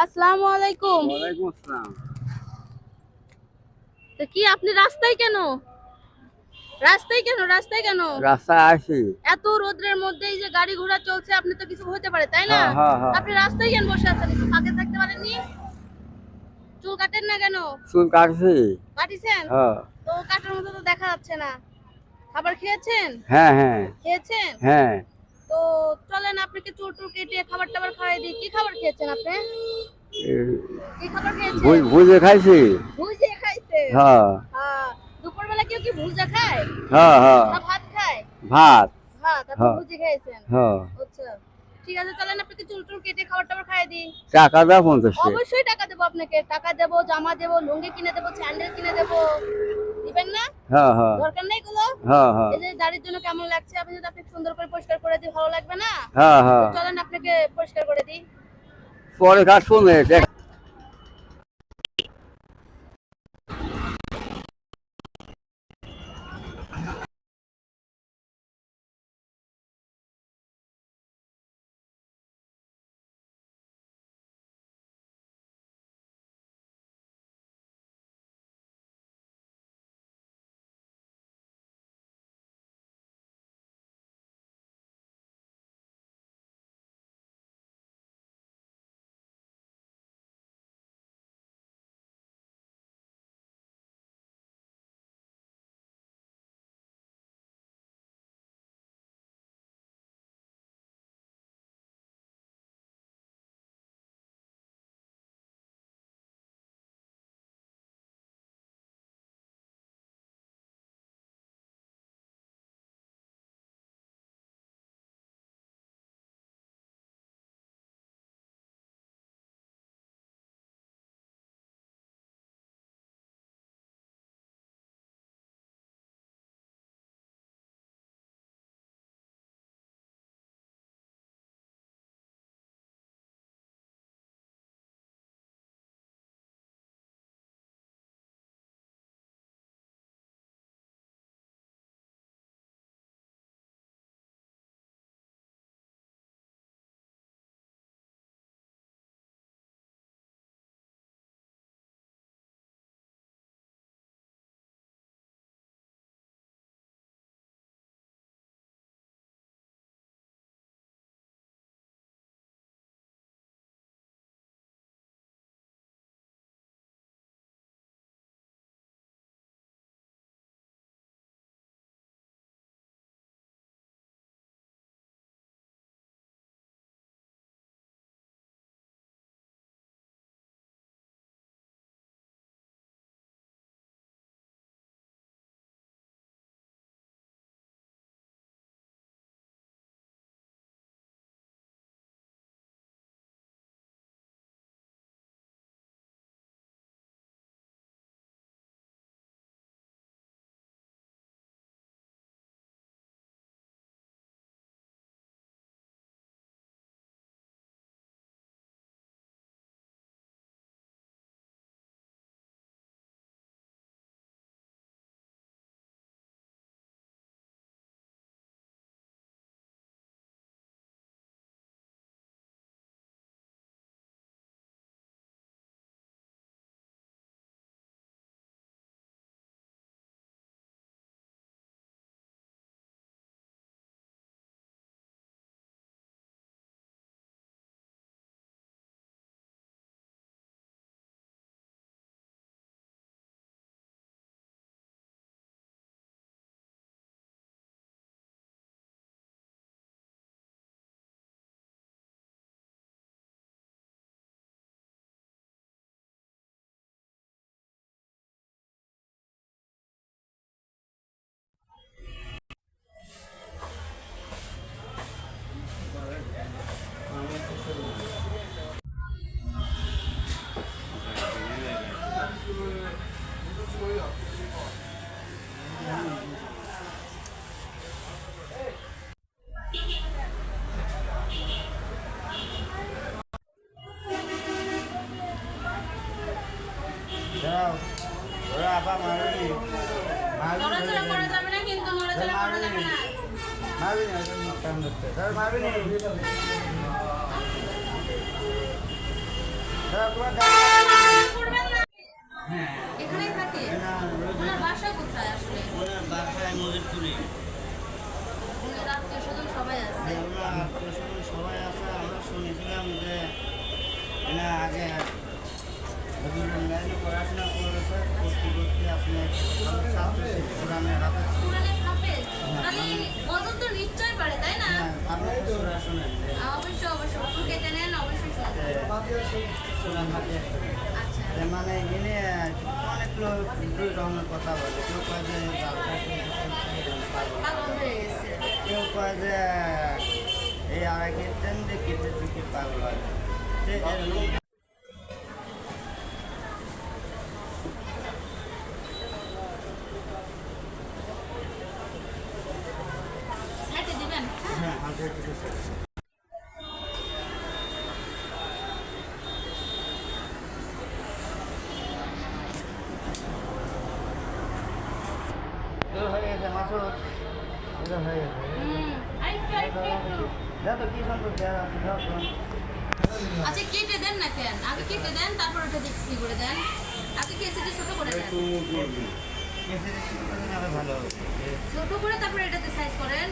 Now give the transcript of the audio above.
আসসালামু আলাইকুম। ওয়ালাইকুম আসসালাম। তো কি আপনি রাস্তায় কেন? রাস্তায় কেন? রাস্তায় আছি। এত রোদ্রের মধ্যে এই যে গাড়ি ঘোড়া চলছে, আপনি তো কিছু হতে পারে, তাই না? হ্যাঁ হ্যাঁ হ্যাঁ। আপনি রাস্তায় কেন বসে আছেন? একটু ফাঁকে থাকতে পারেননি? চুল কাটেন না কেন? চুল কাটছি। কাটিছেন? হ্যাঁ তো কাটার মতো তো দেখা যাচ্ছে না। খাবার খেয়েছেন? হ্যাঁ হ্যাঁ খেয়েছেন? হ্যাঁ। তো চলেন আপনাকে চুল টুল কেটে খাবার টাবার খাওয়াই দিই। কি খাবার খেয়েছেন আপনি? কি খাবার খেয়েছেন? ভুজে খাইছি। ভুজিয়া খাইছে? হ্যাঁ দুপুরবেলা কেউ কি ভুজা খায়? হ্যাঁ হ্যাঁ। না ভাত খায়? ভাত। ভাত, আপনি হ্যাঁ ভুজি খাইছেন? হ্যাঁ। আচ্ছা, ঠিক আছে, চলেন আপনাকে চুল টুল কেটে খাবার টাবার খাইয়ে দিই। টাকা দাও 50 টাকা। অবশ্যই টাকা দেবো আপনাকে, টাকা দেবো, জামা দেবো, লুঙ্গি কিনে দেবো, স্যান্ডেল কিনে দেবো। দিবেন না? হ্যাঁ হ্যাঁ দরকার নেই গুলো? হ্যাঁ হ্যাঁ এই যে দাড়ির জন্য কেমন লাগছে, আপনি যদি আপনি সুন্দর করে পরিষ্কার করে দিই ভালো লাগবে না? হ্যাঁ তো হ্যাঁ। চলেন আপনাকে পরিষ্কার করে দিই। পরে কাটবো না দেখ। ওরা আপা মারবি নড়াচড়া করা যাবে না, কিন্তু নড়াচড়া করা যাবে না। মারবি না মারবি না। দাদা তোমার দাদা করবেন না। এখানেই থাকে ওনার বাসা কোথায় আসলে ওনার বাসায় মজুরপুরে ওনার আত্মীয় স্বজন সবাই আছে ওনার আত্মীয়স্বজন সবাই আছে। আমরা শুনেছিলাম যে এনা আগে লাইনে পড়াশোনা করেছে, করতে করতে আপনি ছাত্র কোরআনের হাতে কোরআনের হাফেজ তাহলে ওজন তো নিশ্চয়ই পারে তাই না আপনি সুরা শোনেন যে অবশ্যই অবশ্যই ওষুধ কেটে নেন অবশ্যই শুনবেন কোরআন হাতে আচ্ছা মানে এনে অনেক লোক দুই রকমের কথা বলে। কেউ কয় যে পাগল হয়ে গেছে কেউ কয় যে এই আড়াই কেটেন যে কেটে দিকে পাগল হয়। সে এরকম সাইডে দিবেন হ্যাঁ হাতে কিছু হয়ে গেছে মাসুদ, এটা হয়ে গেছে। আরেকটু দেখো কি সুন্দর চেহারা আছে, দেখো। আচ্ছা কেটে দেন না কেন আগে কেটে দেন তারপর ওটা ডিক্সি করে দেন আগে কেসিটি ছোট করে দেন এসে শুরু করে নিলে ভালো হবে। ছোট করে তারপর এটাতে সাইজ করেন